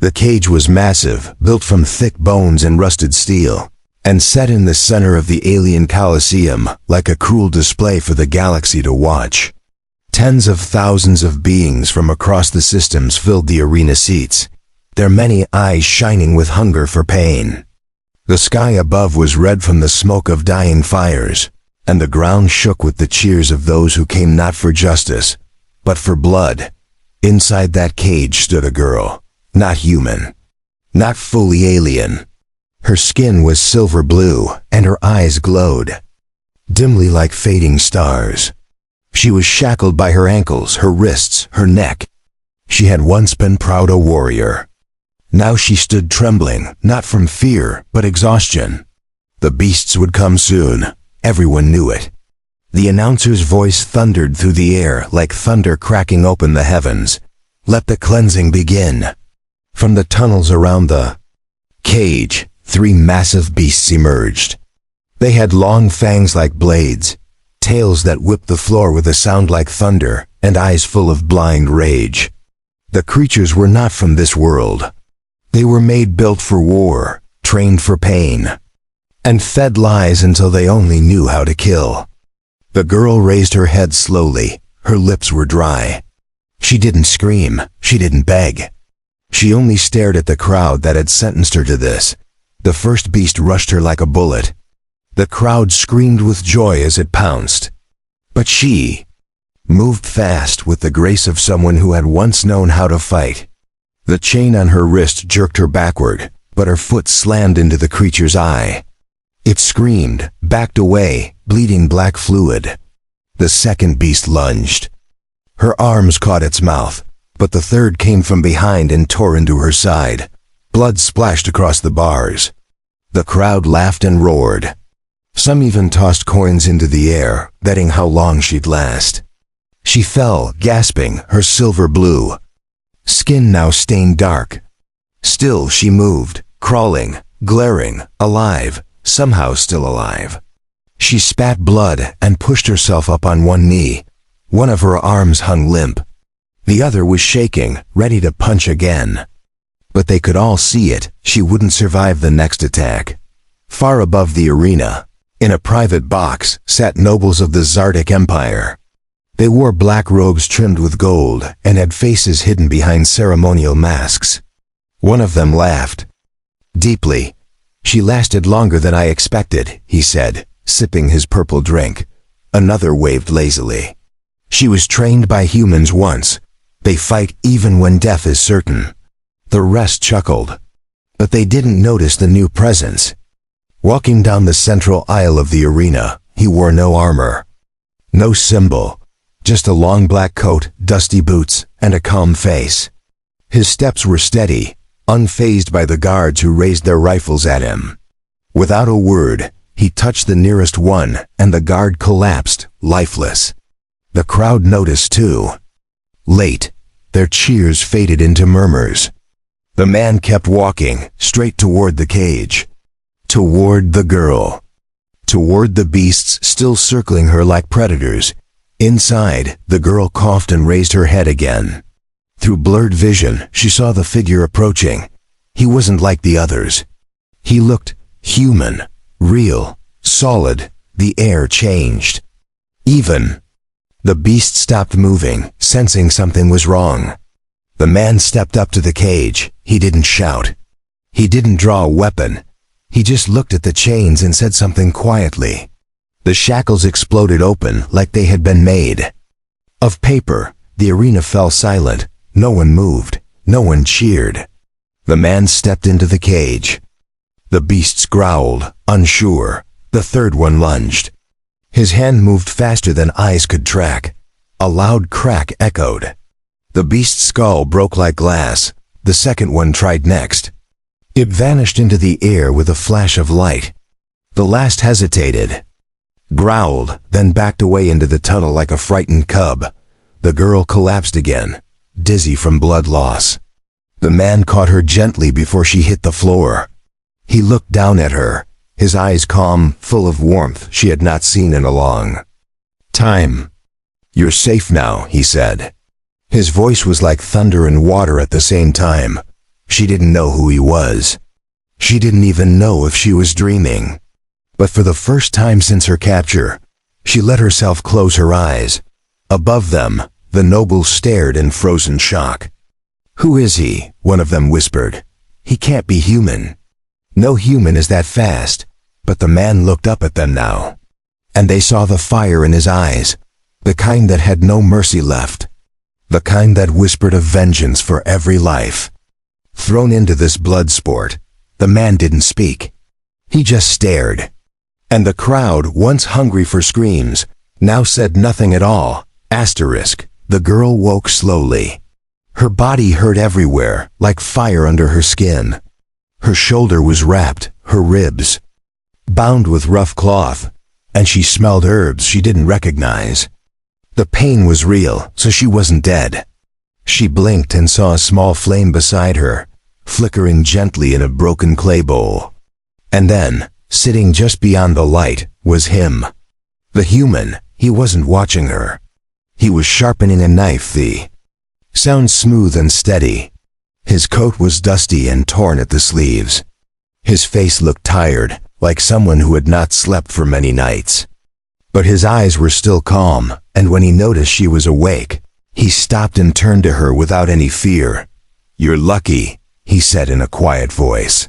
The cage was massive, built from thick bones and rusted steel, and set in the center of the alien Colosseum like a cruel display for the galaxy to watch. Tens of thousands of beings from across the systems filled the arena seats, their many eyes shining with hunger for pain. The sky above was red from the smoke of dying fires, and the ground shook with the cheers of those who came not for justice, but for blood. Inside that cage stood a girl, not human, not fully alien. Her skin was silver blue, and her eyes glowed, dimly like fading stars. She was shackled by her ankles, her wrists, her neck. She had once been proud a warrior. Now she stood trembling, not from fear, but exhaustion. The beasts would come soon. Everyone knew it. The announcer's voice thundered through the air like thunder cracking open the heavens. Let the cleansing begin. From the tunnels around the cage, 3 massive beasts emerged. They had long fangs like blades, tails that whipped the floor with a sound like thunder, and eyes full of blind rage. The creatures were not from this world. They were built for war, trained for pain, and fed lies until they only knew how to kill. The girl raised her head slowly. Her lips were dry. She didn't scream. She didn't beg. She only stared at the crowd that had sentenced her to this. The first beast rushed her like a bullet. The crowd screamed with joy as it pounced. But she moved fast with the grace of someone who had once known how to fight. The chain on her wrist jerked her backward, but her foot slammed into the creature's eye. It screamed, backed away, bleeding black fluid. The second beast lunged. Her arms caught its mouth, but the third came from behind and tore into her side. Blood splashed across the bars. The crowd laughed and roared. Some even tossed coins into the air, betting how long she'd last. She fell, gasping, her silver blue. Skin now stained dark. Still she moved, crawling, glaring, alive, somehow still alive. She spat blood and pushed herself up on one knee. One of her arms hung limp. The other was shaking, ready to punch again. But they could all see it. She wouldn't survive the next attack. Far above the arena, in a private box, sat nobles of the Zardic Empire. They wore black robes trimmed with gold and had faces hidden behind ceremonial masks. One of them laughed. Deeply. She lasted longer than I expected, he said, sipping his purple drink. Another waved lazily. She was trained by humans once. They fight even when death is certain. The rest chuckled. But they didn't notice the new presence. Walking down the central aisle of the arena, he wore no armor. No symbol. Just a long black coat, dusty boots, and a calm face. His steps were steady, unfazed by the guards who raised their rifles at him. Without a word, he touched the nearest one, and the guard collapsed, lifeless. The crowd noticed too. Late, their cheers faded into murmurs. The man kept walking, straight toward the cage. Toward the girl. Toward the beasts still circling her like predators. Inside, the girl coughed and raised her head again. Through blurred vision, she saw the figure approaching. He wasn't like the others. He looked human, real, solid. The air changed. Even. The beast stopped moving, sensing something was wrong. The man stepped up to the cage. He didn't shout. He didn't draw a weapon. He just looked at the chains and said something quietly. The shackles exploded open like they had been made of paper. The arena fell silent. No one moved. No one cheered. The man stepped into the cage. The beasts growled, unsure. The third one lunged. His hand moved faster than eyes could track. A loud crack echoed. The beast's skull broke like glass. The second one tried next. It vanished into the air with a flash of light. The last hesitated, growled, then backed away into the tunnel like a frightened cub. The girl collapsed again, dizzy from blood loss. The man caught her gently before she hit the floor. He looked down at her, his eyes calm, full of warmth she had not seen in a long time. "You're safe now," he said. His voice was like thunder and water at the same time. She didn't know who he was. She didn't even know if she was dreaming. But for the first time since her capture, she let herself close her eyes. Above them, the nobles stared in frozen shock. "Who is he?" one of them whispered. "He can't be human. No human is that fast." But the man looked up at them now, and they saw the fire in his eyes, the kind that had no mercy left, the kind that whispered of vengeance for every life. Thrown into this blood sport, the man didn't speak. He just stared. And the crowd, once hungry for screams, now said nothing at all. The girl woke slowly. Her body hurt everywhere, like fire under her skin. Her shoulder was wrapped, her ribs bound with rough cloth, and she smelled herbs she didn't recognize. The pain was real, so she wasn't dead. She blinked and saw a small flame beside her, flickering gently in a broken clay bowl. And then, sitting just beyond the light, was him. The human. He wasn't watching her. He was sharpening a knife, the sound smooth and steady. His coat was dusty and torn at the sleeves. His face looked tired, like someone who had not slept for many nights. But his eyes were still calm, and when he noticed she was awake, he stopped and turned to her without any fear. "You're lucky," he said in a quiet voice.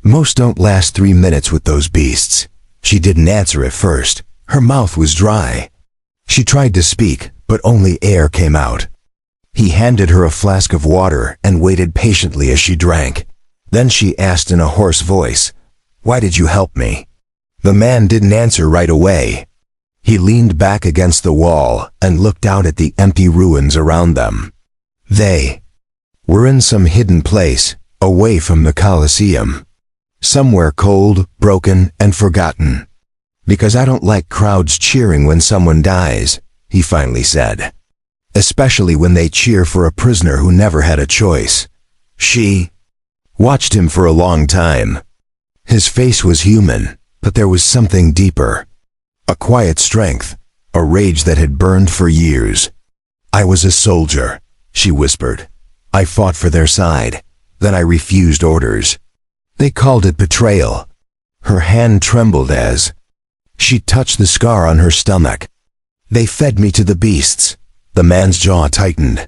"Most don't last 3 minutes with those beasts." She didn't answer at first. Her mouth was dry. She tried to speak, but only air came out. He handed her a flask of water and waited patiently as she drank. Then she asked in a hoarse voice, "Why did you help me?" The man didn't answer right away. He leaned back against the wall and looked out at the empty ruins around them. They were in some hidden place, away from the Colosseum. Somewhere cold, broken, and forgotten. "Because I don't like crowds cheering when someone dies," he finally said. "Especially when they cheer for a prisoner who never had a choice." She watched him for a long time. His face was human, but there was something deeper. A quiet strength, a rage that had burned for years. "I was a soldier," she whispered. "I fought for their side. Then I refused orders. They called it betrayal." Her hand trembled as she touched the scar on her stomach. "They fed me to the beasts." The man's jaw tightened.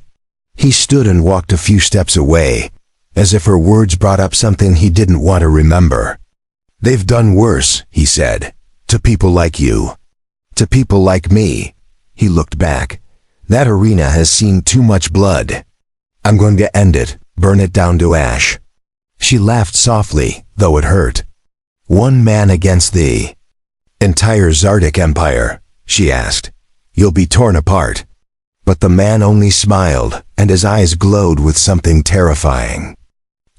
He stood and walked a few steps away, as if her words brought up something he didn't want to remember. "They've done worse," he said. "To people like you. To people like me." He looked back. "That arena has seen too much blood. I'm going to end it, burn it down to ash." She laughed softly, though it hurt. "One man against the entire Zardic Empire?" she asked. "You'll be torn apart." But the man only smiled, and his eyes glowed with something terrifying.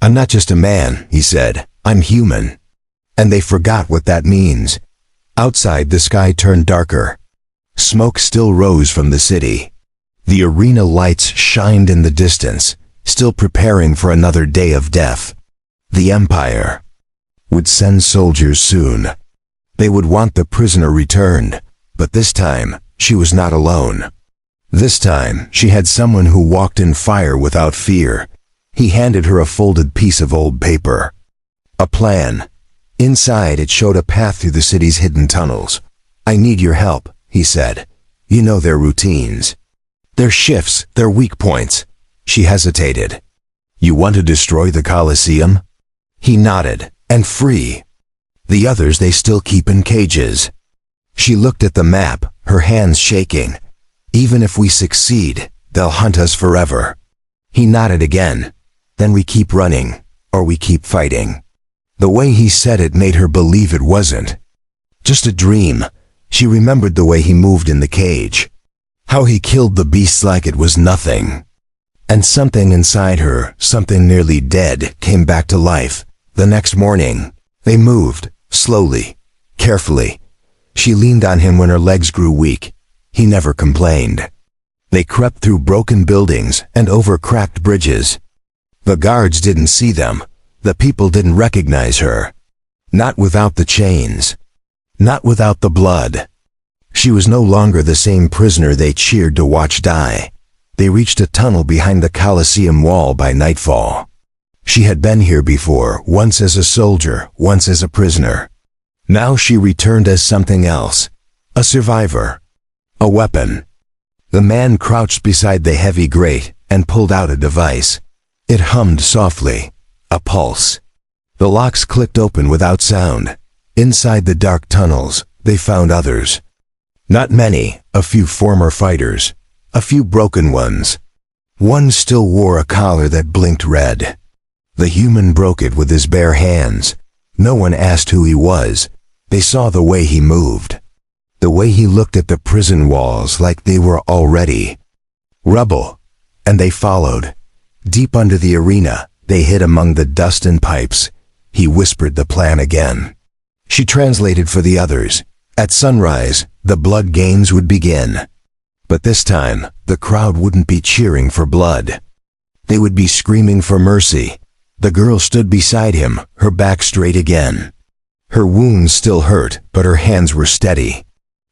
"I'm not just a man," he said. "I'm human." And they forgot what that means. Outside, the sky turned darker. Smoke still rose from the city. The arena lights shined in the distance, still preparing for another day of death. The Empire would send soldiers soon. They would want the prisoner returned, but this time, she was not alone. This time, she had someone who walked in fire without fear. He handed her a folded piece of old paper. A plan. Inside, it showed a path through the city's hidden tunnels. "I need your help," he said. "You know their routines. Their shifts, their weak points." She hesitated. "You want to destroy the Colosseum?" He nodded. "And free the others they still keep in cages." She looked at the map, her hands shaking. "Even if we succeed, they'll hunt us forever." He nodded again. "Then we keep running, or we keep fighting." The way he said it made her believe it wasn't just a dream. She remembered the way he moved in the cage, how he killed the beasts like it was nothing. And something inside her, something nearly dead, came back to life. The next morning, they moved, slowly, carefully. She leaned on him when her legs grew weak. He never complained. They crept through broken buildings and over cracked bridges. The guards didn't see them. The people didn't recognize her. Not without the chains. Not without the blood. She was no longer the same prisoner they cheered to watch die. They reached a tunnel behind the Colosseum wall by nightfall. She had been here before, once as a soldier, once as a prisoner. Now she returned as something else. A survivor. A weapon. The man crouched beside the heavy grate and pulled out a device. It hummed softly. A pulse. The locks clicked open without sound. Inside the dark tunnels, they found others. Not many, a few former fighters. A few broken ones. One still wore a collar that blinked red. The human broke it with his bare hands. No one asked who he was. They saw the way he moved. The way he looked at the prison walls like they were already rubble. And they followed. Deep under the arena, they hid among the dust and pipes. He whispered the plan again. She translated for the others. At sunrise, the blood games would begin. But this time, the crowd wouldn't be cheering for blood. They would be screaming for mercy. The girl stood beside him, her back straight again. Her wounds still hurt, but her hands were steady.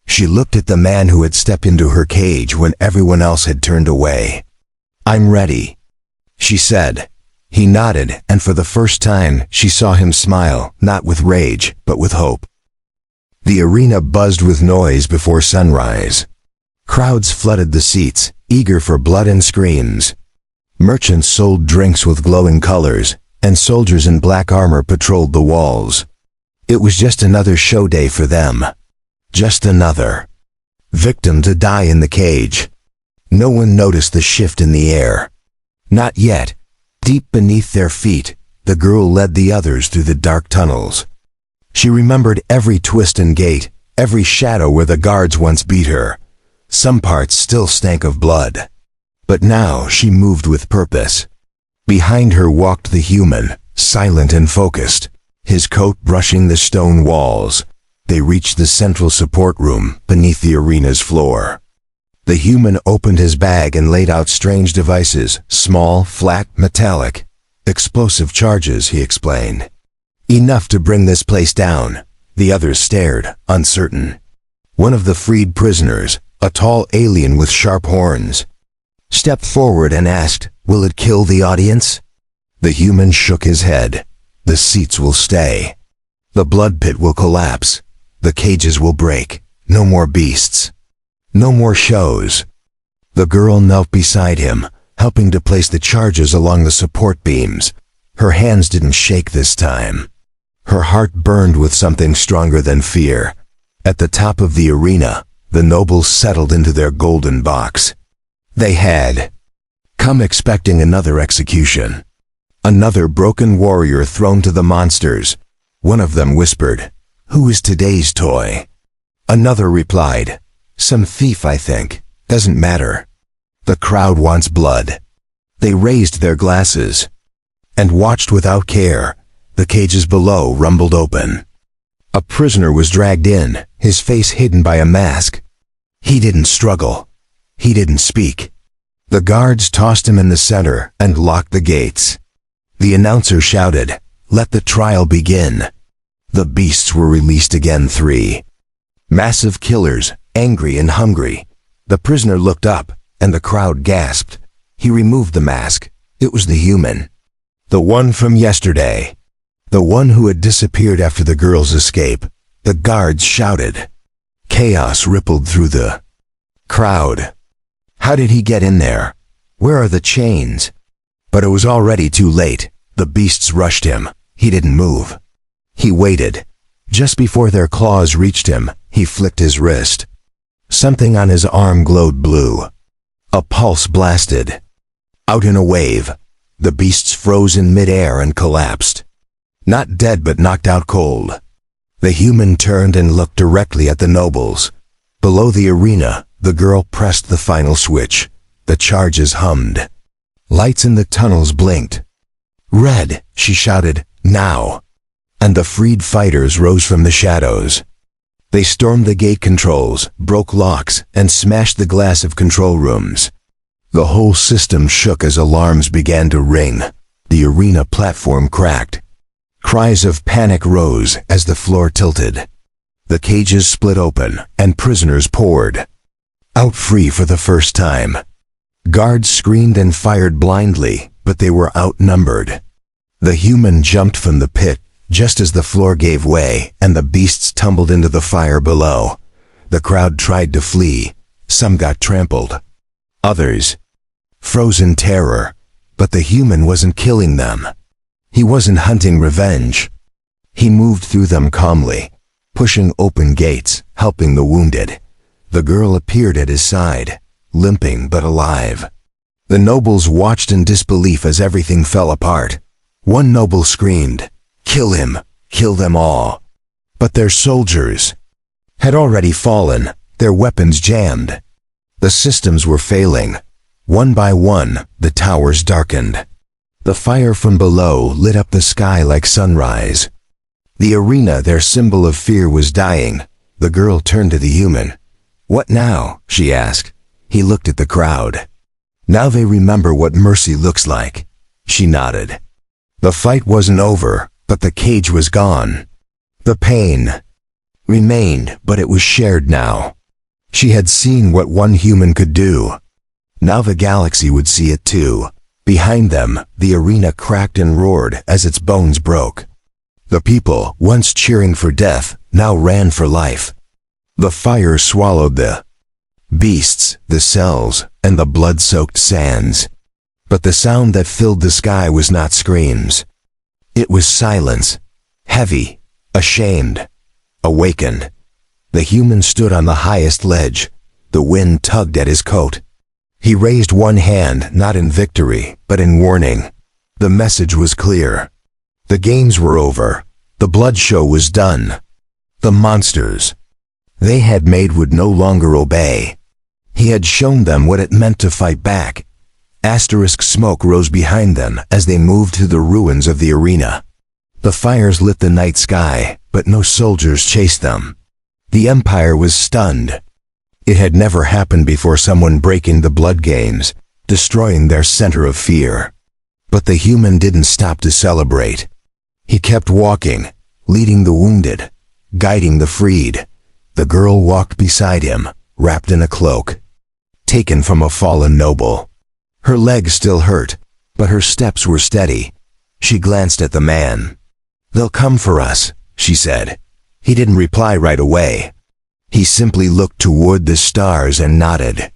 She looked at the man who had stepped into her cage when everyone else had turned away. "I'm ready," she said. He nodded, and for the first time, she saw him smile, not with rage, but with hope. The arena buzzed with noise before sunrise. Crowds flooded the seats, eager for blood and screams. Merchants sold drinks with glowing colors, and soldiers in black armor patrolled the walls. It was just another show day for them. Just another victim to die in the cage. No one noticed the shift in the air. Not yet. Deep beneath their feet, the girl led the others through the dark tunnels. She remembered every twist and gate, every shadow where the guards once beat her. Some parts still stank of blood. But now she moved with purpose. Behind her walked the human, silent and focused, his coat brushing the stone walls. They reached the central support room beneath the arena's floor. The human opened his bag and laid out strange devices, small, flat, metallic. "Explosive charges," he explained. "Enough to bring this place down." The others stared, uncertain. One of the freed prisoners, a tall alien with sharp horns, stepped forward and asked, "Will it kill the audience?" The human shook his head. "The seats will stay. The blood pit will collapse. The cages will break. No more beasts. No more shows." The girl knelt beside him, helping to place the charges along the support beams. Her hands didn't shake this time. Her heart burned with something stronger than fear. At the top of the arena, the nobles settled into their golden box. They had come expecting another execution. Another broken warrior thrown to the monsters. One of them whispered, "Who is today's toy?" Another replied, "Some thief, I think. Doesn't matter. The crowd wants blood." They raised their glasses and watched without care. The cages below rumbled open. A prisoner was dragged in, his face hidden by a mask. He didn't struggle. He didn't speak. The guards tossed him in the center and locked the gates. The announcer shouted, "Let the trial begin." The beasts were released again, 3. Massive killers, angry and hungry. The prisoner looked up, and the crowd gasped. He removed the mask. It was the human. The one from yesterday. The one who had disappeared after the girl's escape. The guards shouted. Chaos rippled through the crowd. How did he get in there? Where are the chains? But it was already too late. The beasts rushed him. He didn't move. He waited. Just before their claws reached him, he flicked his wrist. Something on his arm glowed blue. A pulse blasted. Out in a wave, the beasts froze in midair and collapsed. Not dead, but knocked out cold. The human turned and looked directly at the nobles. Below the arena, the girl pressed the final switch. The charges hummed. Lights in the tunnels blinked. "Red," she shouted, "now!" And the freed fighters rose from the shadows. They stormed the gate controls, broke locks, and smashed the glass of control rooms. The whole system shook as alarms began to ring. The arena platform cracked. Cries of panic rose as the floor tilted. The cages split open, and prisoners poured out free for the first time. Guards screamed and fired blindly, but they were outnumbered. The human jumped from the pit just as the floor gave way and the beasts tumbled into the fire below. The crowd tried to flee. Some got trampled. Others froze in terror. But the human wasn't killing them. He wasn't hunting revenge. He moved through them calmly, pushing open gates, helping the wounded. The girl appeared at his side, limping but alive. The nobles watched in disbelief as everything fell apart. One noble screamed, "Kill him! Kill them all!" But their soldiers had already fallen, their weapons jammed. The systems were failing. One by one, the towers darkened. The fire from below lit up the sky like sunrise. The arena, their symbol of fear, was dying. The girl turned to the human. "What now?" she asked. He looked at the crowd. "Now they remember what mercy looks like." She nodded. The fight wasn't over, but the cage was gone. The pain remained, but it was shared now. She had seen what one human could do. Now the galaxy would see it too. Behind them, the arena cracked and roared as its bones broke. The people, once cheering for death, now ran for life. The fire swallowed the beasts, the cells, and the blood-soaked sands. But the sound that filled the sky was not screams. It was silence, heavy, ashamed, awakened. The human stood on the highest ledge. The wind tugged at his coat. He raised one hand, not in victory, but in warning. The message was clear. The games were over. The blood show was done. The monsters they had made would no longer obey. He had shown them what it meant to fight back. Asterisk smoke rose behind them as they moved to the ruins of the arena. The fires lit the night sky, but no soldiers chased them. The Empire was stunned. It had never happened before, someone breaking the blood games, destroying their center of fear. But the human didn't stop to celebrate. He kept walking, leading the wounded, guiding the freed. The girl walked beside him, wrapped in a cloak, taken from a fallen noble. Her legs still hurt, but her steps were steady. She glanced at the man. "They'll come for us," she said. He didn't reply right away. He simply looked toward the stars and nodded.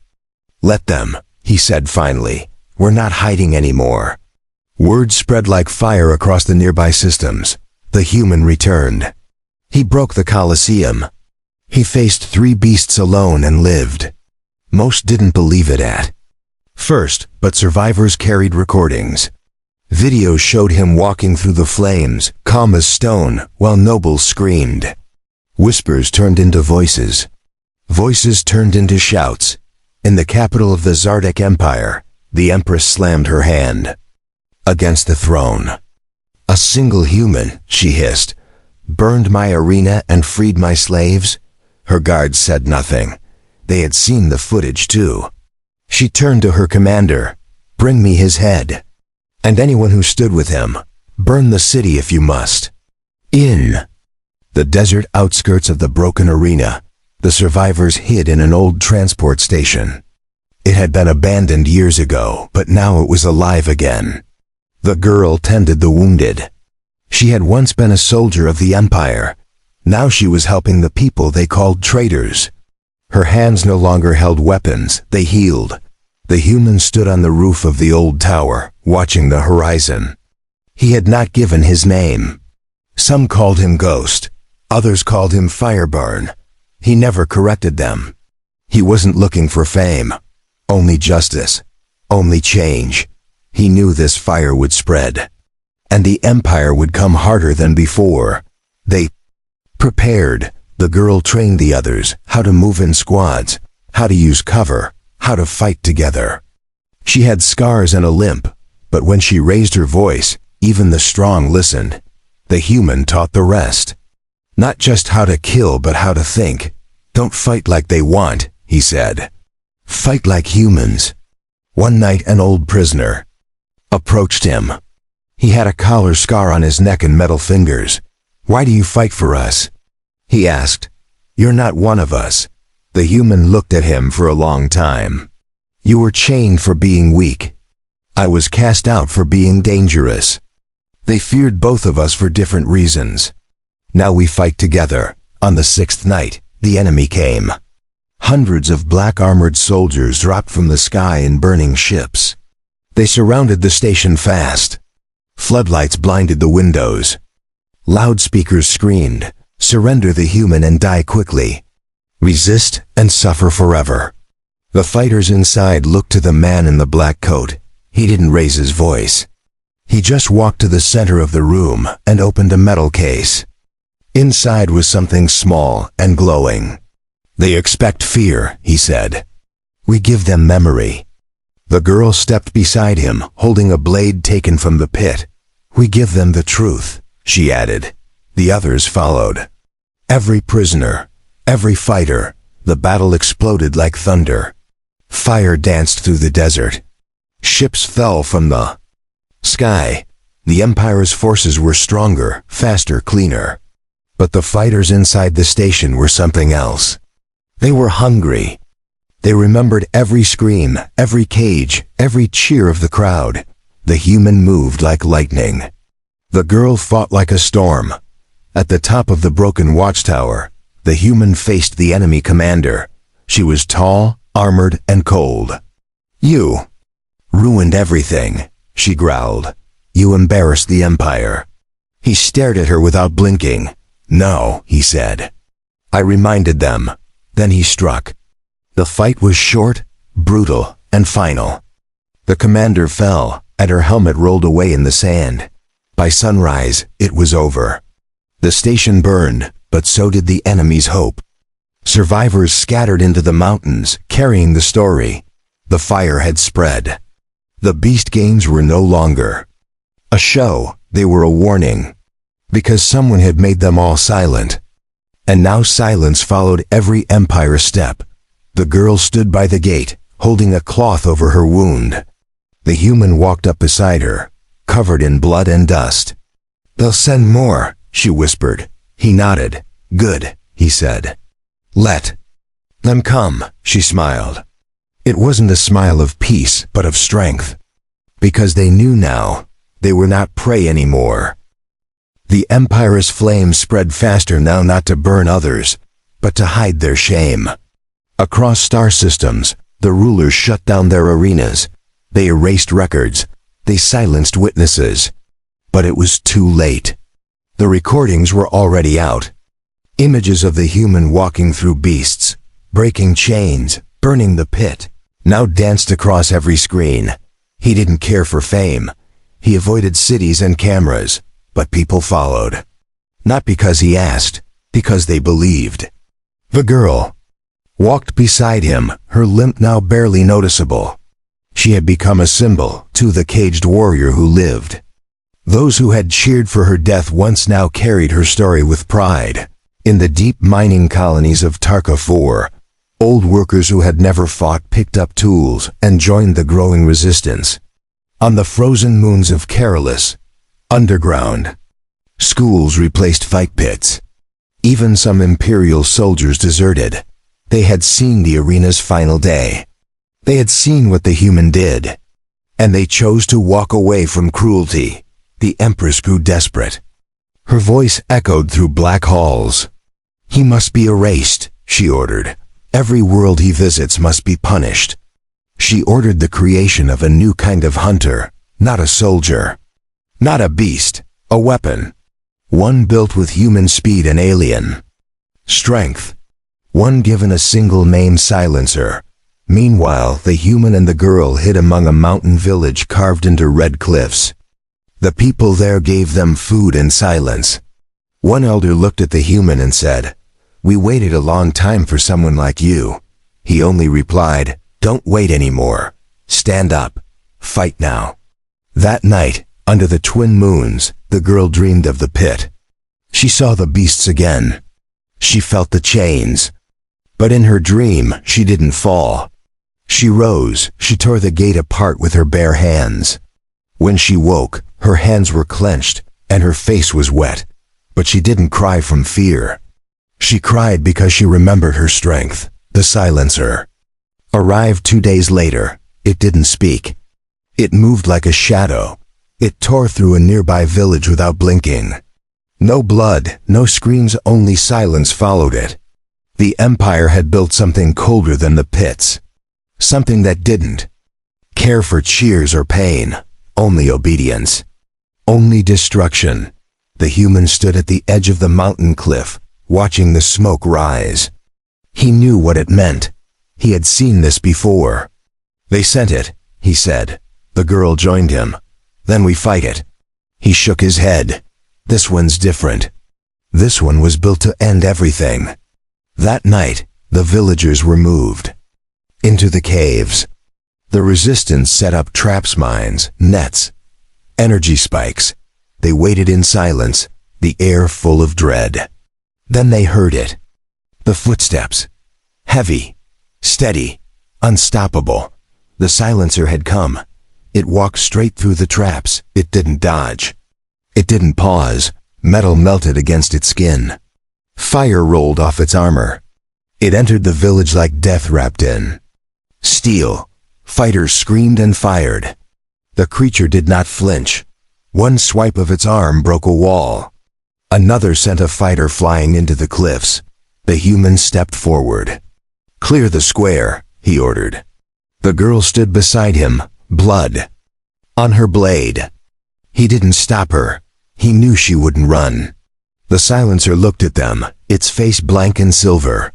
"Let them," he said finally. "We're not hiding anymore." Word spread like fire across the nearby systems. The human returned. He broke the Colosseum. He faced 3 beasts alone and lived. Most didn't believe it at first, but survivors carried recordings. Videos showed him walking through the flames, calm as stone, while nobles screamed. Whispers turned into voices. Voices turned into shouts. In the capital of the Zardak Empire, the Empress slammed her hand against the throne. "A single human," she hissed, "burned my arena and freed my slaves." Her guards said nothing. They had seen the footage too. She turned to her commander. "Bring me his head. And anyone who stood with him. Burn the city if you must." In the desert outskirts of the broken arena, the survivors hid in an old transport station. It had been abandoned years ago, but now it was alive again. The girl tended the wounded. She had once been a soldier of the Empire. Now she was helping the people they called traitors. Her hands no longer held weapons, they healed. The human stood on the roof of the old tower, watching the horizon. He had not given his name. Some called him Ghost. Others called him Fireburn. He never corrected them. He wasn't looking for fame. Only justice. Only change. He knew this fire would spread. And the Empire would come harder than before. They prepared. The girl trained the others how to move in squads, how to use cover, how to fight together. She had scars and a limp, but when she raised her voice, even the strong listened. The human taught the rest. Not just how to kill, but how to think. "Don't fight like they want," he said. "Fight like humans." One night an old prisoner approached him. He had a collar scar on his neck and metal fingers. "Why do you fight for us?" he asked. "You're not one of us." The human looked at him for a long time. "You were chained for being weak. I was cast out for being dangerous." They feared both of us for different reasons. Now we fight together. On the 6th night, the enemy came. Hundreds of black-armored soldiers dropped from the sky in burning ships. They surrounded the station fast. Floodlights blinded the windows. Loudspeakers screamed, "Surrender the human and die quickly. Resist and suffer forever." The fighters inside looked to the man in the black coat. He didn't raise his voice. He just walked to the center of the room and opened a metal case. Inside was something small and glowing. "They expect fear," he said. "We give them memory." The girl stepped beside him, holding a blade taken from the pit. "We give them the truth," she added. The others followed. Every prisoner, every fighter, the battle exploded like thunder. Fire danced through the desert. Ships fell from the sky. The Empire's forces were stronger, faster, cleaner. But the fighters inside the station were something else. They were hungry. They remembered every scream, every cage, every cheer of the crowd. The human moved like lightning. The girl fought like a storm. At the top of the broken watchtower, the human faced the enemy commander. She was tall, armored, and cold. "You ruined everything," she growled. "You embarrassed the Empire." He stared at her without blinking. "No," he said. I reminded them. Then he struck. The fight was short, brutal, and final. The commander fell, and her helmet rolled away in the sand. By sunrise, it was over. The station burned, but so did the enemy's hope. Survivors scattered into the mountains, carrying the story. The fire had spread. The Beast Games were no longer a show, they were a warning. Because someone had made them all silent. And now silence followed every Empire step. The girl stood by the gate, holding a cloth over her wound. The human walked up beside her, covered in blood and dust. "They'll send more," she whispered. He nodded. "Good," he said. "Let them come," she smiled. It wasn't a smile of peace, but of strength. Because they knew now, they were not prey anymore. The Empire's flames spread faster now, not to burn others, but to hide their shame. Across star systems, the rulers shut down their arenas. They erased records. They silenced witnesses. But it was too late. The recordings were already out. Images of the human walking through beasts, breaking chains, burning the pit, now danced across every screen. He didn't care for fame. He avoided cities and cameras. But people followed. Not because he asked, because they believed. The girl walked beside him, her limp now barely noticeable. She had become a symbol to the caged warrior who lived. Those who had cheered for her death once now carried her story with pride. In the deep mining colonies of Tarka 4, old workers who had never fought picked up tools and joined the growing resistance. On the frozen moons of Carolus, underground, schools replaced fight pits. Even some Imperial soldiers deserted. They had seen the arena's final day. They had seen what the human did. And they chose to walk away from cruelty. The Empress grew desperate. Her voice echoed through black halls. "He must be erased," she ordered. "Every world he visits must be punished." She ordered the creation of a new kind of hunter, not a soldier. Not a beast, a weapon. One built with human speed and alien strength. One given a single name, Silencer. Meanwhile, the human and the girl hid among a mountain village carved into red cliffs. The people there gave them food and silence. One elder looked at the human and said, "We waited a long time for someone like you." He only replied, "Don't wait anymore. Stand up. Fight now." That night, under the twin moons, the girl dreamed of the pit. She saw the beasts again. She felt the chains. But in her dream, she didn't fall. She rose, she tore the gate apart with her bare hands. When she woke, her hands were clenched, and her face was wet. But she didn't cry from fear. She cried because she remembered her strength. The silencer arrived 2 days later. It didn't speak. It moved like a shadow. It tore through a nearby village without blinking. No blood, no screams, only silence followed it. The Empire had built something colder than the pits. Something that didn't care for cheers or pain, only obedience. Only destruction. The human stood at the edge of the mountain cliff, watching the smoke rise. He knew what it meant. He had seen this before. They sent it, he said. The girl joined him. Then we fight it. He shook his head. This one's different. This one was built to end everything. That night, the villagers were moved into the caves. The resistance set up traps, mines, nets, energy spikes. They waited in silence, the air full of dread. Then they heard it. The footsteps. Heavy, steady, unstoppable. The silencer had come. It walked straight through the traps. It didn't dodge. It didn't pause. Metal melted against its skin. Fire rolled off its armor. It entered the village like death wrapped in steel. Fighters screamed and fired. The creature did not flinch. One swipe of its arm broke a wall. Another sent a fighter flying into the cliffs. The human stepped forward. "Clear the square," he ordered. The girl stood beside him, blood on her blade. He didn't stop her. He knew she wouldn't run. The silencer looked at them, its face blank and silver.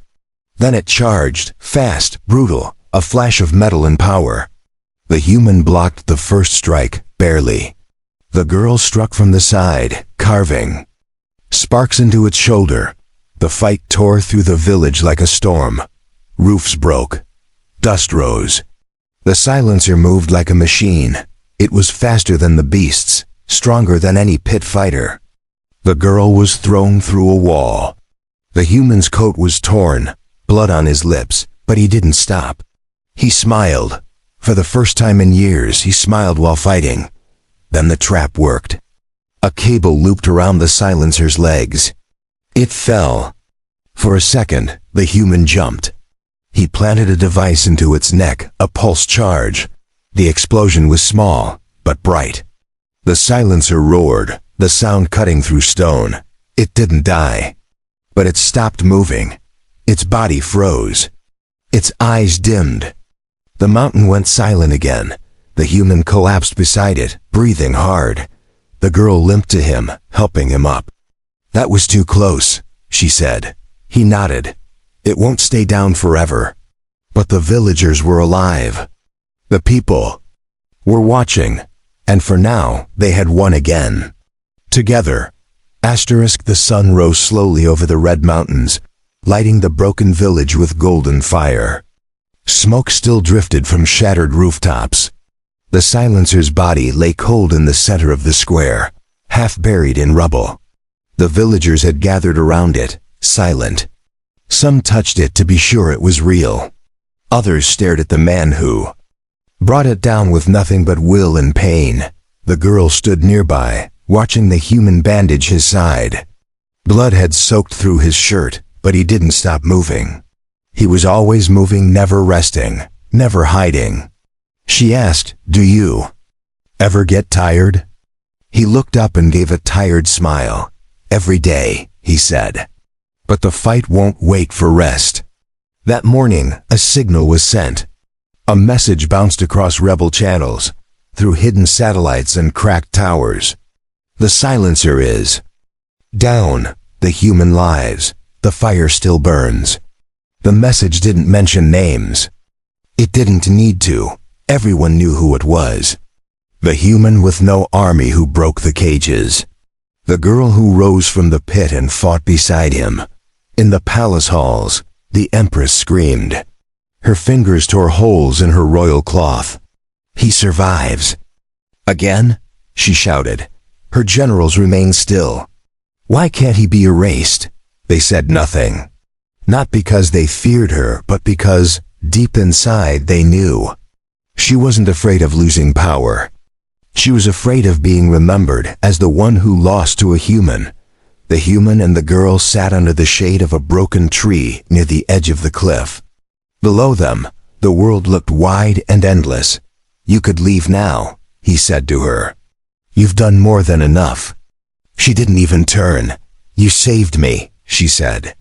Then it charged, fast, brutal, a flash of metal and power. The human blocked the first strike, barely. The girl struck from the side, carving sparks into its shoulder. The fight tore through the village like a storm. Roofs broke. Dust rose. The silencer moved like a machine. It was faster than the beasts, stronger than any pit fighter. The girl was thrown through a wall. The human's coat was torn, blood on his lips, but he didn't stop. He smiled. For the first time in years, he smiled while fighting. Then the trap worked. A cable looped around the silencer's legs. It fell. For a second, the human jumped. He planted a device into its neck, a pulse charge. The explosion was small, but bright. The silencer roared, the sound cutting through stone. It didn't die. But it stopped moving. Its body froze. Its eyes dimmed. The mountain went silent again. The human collapsed beside it, breathing hard. The girl limped to him, helping him up. "That was too close," she said. He nodded. "It won't stay down forever." But the villagers were alive. The people were watching, and for now, they had won again. Together. The sun rose slowly over the red mountains, lighting the broken village with golden fire. Smoke still drifted from shattered rooftops. The silencer's body lay cold in the center of the square, half buried in rubble. The villagers had gathered around it, silent. Some touched it to be sure it was real. Others stared at the man who brought it down with nothing but will and pain. The girl stood nearby, watching the human bandage his side. Blood had soaked through his shirt, but he didn't stop moving. He was always moving, never resting, never hiding. She asked, "Do you ever get tired?" He looked up and gave a tired smile. "Every day," he said. "But the fight won't wait for rest." That morning, a signal was sent. A message bounced across rebel channels, through hidden satellites and cracked towers. "The silencer is down. The human lives. The fire still burns." The message didn't mention names. It didn't need to. Everyone knew who it was. The human with no army who broke the cages. The girl who rose from the pit and fought beside him. In the palace halls, the empress screamed. Her fingers tore holes in her royal cloth. "He survives." "Again?" she shouted. Her generals remained still. "Why can't he be erased?" They said nothing. Not because they feared her, but because, deep inside, they knew. She wasn't afraid of losing power. She was afraid of being remembered as the one who lost to a human. The human and the girl sat under the shade of a broken tree near the edge of the cliff. Below them, the world looked wide and endless. "You could leave now," he said to her. You've done more than enough." She didn't even turn. "You saved me," she said.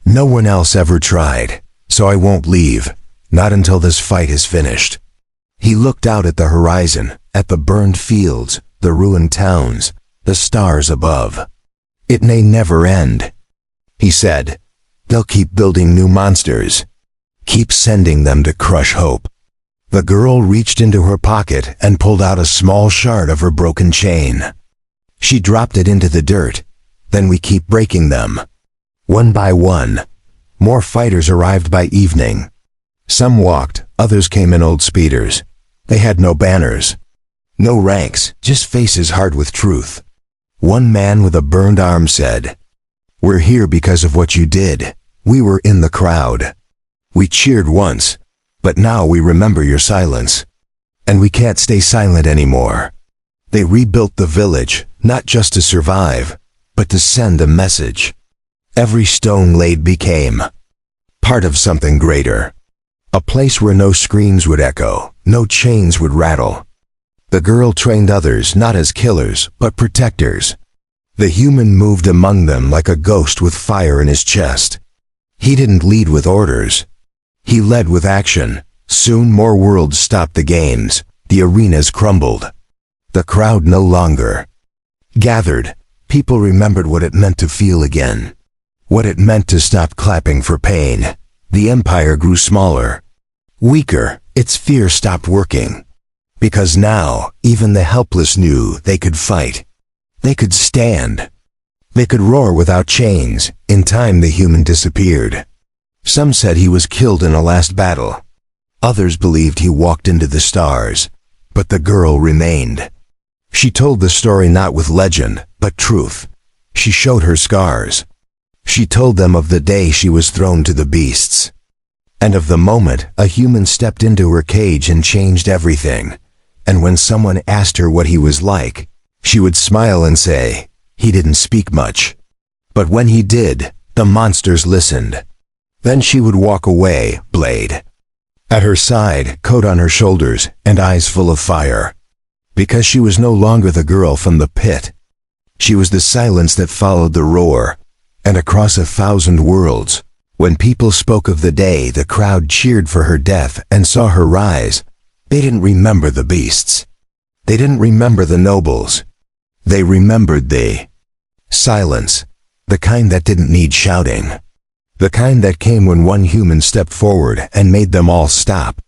"No one else ever tried, so I won't leave, not until this fight is finished." He looked out at the horizon, at the burned fields, the ruined towns, the stars above. "It may never end," he said. "They'll keep building new monsters. Keep sending them to crush hope." The girl reached into her pocket and pulled out a small shard of her broken chain. She dropped it into the dirt. "Then we keep breaking them." One by one, more fighters arrived by evening. Some walked, others came in old speeders. They had no banners, no ranks, just faces hard with truth. One man with a burned arm said, "We're here because of what you did. We were in the crowd. We cheered once, but now we remember your silence. And we can't stay silent anymore." They rebuilt the village, not just to survive, but to send a message. Every stone laid became part of something greater. A place where no screams would echo, no chains would rattle. The girl trained others not as killers, but protectors. The human moved among them like a ghost with fire in his chest. He didn't lead with orders. He led with action. Soon more worlds stopped the games. The arenas crumbled. The crowd no longer gathered. People remembered what it meant to feel again. What it meant to stop clapping for pain. The empire grew smaller, weaker. Its fear stopped working. Because now, even the helpless knew they could fight. They could stand. They could roar without chains. In time, the human disappeared. Some said he was killed in a last battle. Others believed he walked into the stars. But the girl remained. She told the story not with legend, but truth. She showed her scars. She told them of the day she was thrown to the beasts. And of the moment a human stepped into her cage and changed everything. And when someone asked her what he was like, she would smile and say, "He didn't speak much. But when he did, the monsters listened." Then she would walk away, blade at her side, coat on her shoulders, and eyes full of fire. Because she was no longer the girl from the pit. She was the silence that followed the roar. And across 1,000 worlds, when people spoke of the day the crowd cheered for her death and saw her rise, they didn't remember the beasts. They didn't remember the nobles. They remembered the silence, the kind that didn't need shouting. The kind that came when one human stepped forward and made them all stop.